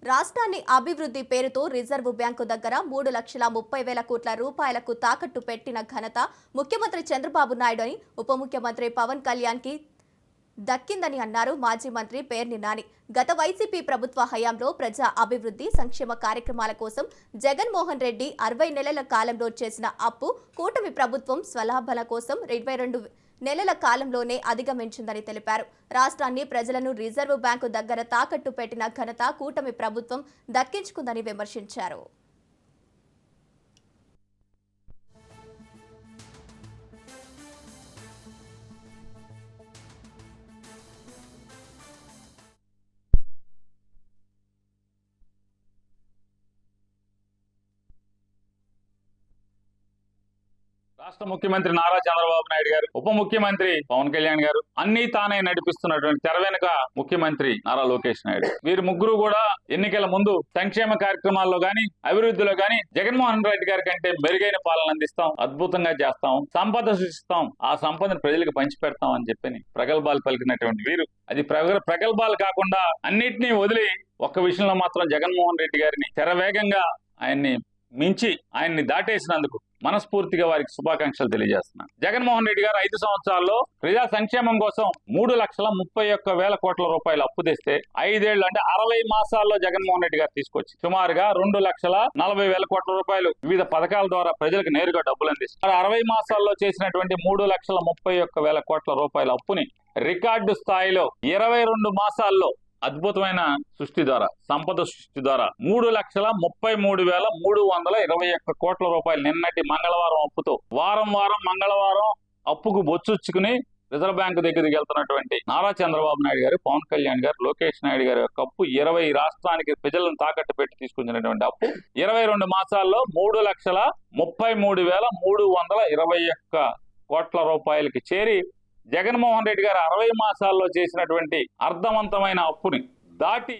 రాష్ట్రాన్ని అభివృద్ధి పేరుతో రిజర్వు బ్యాంకు దగ్గర 3,30,000 కోట్ల రూపాయలకు తాకట్టు పెట్టిన ఘనత ముఖ్యమంత్రి చంద్రబాబు నాయుడు అని ఉప ముఖ్యమంత్రి పవన్ కళ్యాణ్ కి దక్కిందని అన్నారు మాజీ మంత్రి పేర్ని నాని. గత వైసీపీ ప్రభుత్వ హయాంలో ప్రజా అభివృద్ధి సంక్షేమ కార్యక్రమాల కోసం జగన్మోహన్ రెడ్డి 60 నెలల కాలంలో చేసిన అప్పు కూటమి ప్రభుత్వం స్వలాభాల కోసం 22 నెలల కాలంలోనే అధిగమించిందని తెలిపారు. రాష్ట్రాన్ని ప్రజలను రిజర్వు బ్యాంకు దగ్గర తాకట్టు పెట్టిన ఘనత కూటమి ప్రభుత్వం దక్కించుకుందని విమర్శించారు. రాష్ట్ర ముఖ్యమంత్రి నారా చంద్రబాబు నాయుడు గారు, ఉప ముఖ్యమంత్రి పవన్ కళ్యాణ్ గారు, అన్ని తానే నడిపిస్తున్నటువంటి తెర వెనుక ముఖ్యమంత్రి నారా లోకేష్ నాయుడు. వీరు ముగ్గురు కూడా ఎన్నికల ముందు సంక్షేమ కార్యక్రమాల్లో గాని అభివృద్ధిలో గాని జగన్మోహన్ రెడ్డి గారి కంటే మెరుగైన పాలన అందిస్తాం, అద్భుతంగా చేస్తాం, సంపద సృష్టిస్తాం, ఆ సంపదను ప్రజలకు పంచిపెడతాం అని చెప్పి ప్రగల్భాలు పలికినటువంటి వీరు అది ప్రగల్భాలు కాకుండా అన్నిటినీ వదిలి ఒక్క విషయంలో మాత్రం జగన్మోహన్ రెడ్డి గారిని శరవేగంగా ఆయన్ని మించి ఆయన్ని దాటేసినందుకు మనస్ఫూర్తిగా వారికి శుభాకాంక్షలు తెలియజేస్తున్నాను. జగన్మోహన్ రెడ్డి గారు 5 సంవత్సరాల్లో ప్రజా సంక్షేమం కోసం 3,31,000 కోట్ల రూపాయలు అప్పు తెస్తే 5 ఏళ్లు అంటే 60 మాసాల్లో జగన్మోహన్ రెడ్డి గారు తీసుకొచ్చి సుమారుగా 2,40,000 కోట్ల రూపాయలు వివిధ పథకాల ద్వారా ప్రజలకు నేరుగా డబ్బులు అందిస్తారు. 60 మాసాల్లో చేసినటువంటి 3,31,000 కోట్ల రూపాయల అప్పుని రికార్డు స్థాయిలో 22 మాసాల్లో అద్భుతమైన సృష్టి ద్వారా, సంపద సృష్టి ద్వారా 3,33,321 కోట్ల రూపాయలు నిన్నటి మంగళవారం అప్పుతో వారం మంగళవారం అప్పుకు బొచ్చుచ్చుకుని రిజర్వ్ బ్యాంకు దగ్గరికి వెళ్తున్నటువంటి నారా చంద్రబాబు నాయుడు గారు, పవన్ కళ్యాణ్ గారు, లోకేష్ నాయుడు గారి యొక్క అప్పు 20 రాష్ట్రానికి ప్రజలను తాకట్టు పెట్టి తీసుకొచ్చినటువంటి అప్పు 22 మాసాల్లో 3,33,321 కోట్ల రూపాయలకి చేరి జగన్మోహన్ రెడ్డి గారు 60 మాసాల్లో చేసినటువంటి అర్థవంతమైన అప్పుని దాటి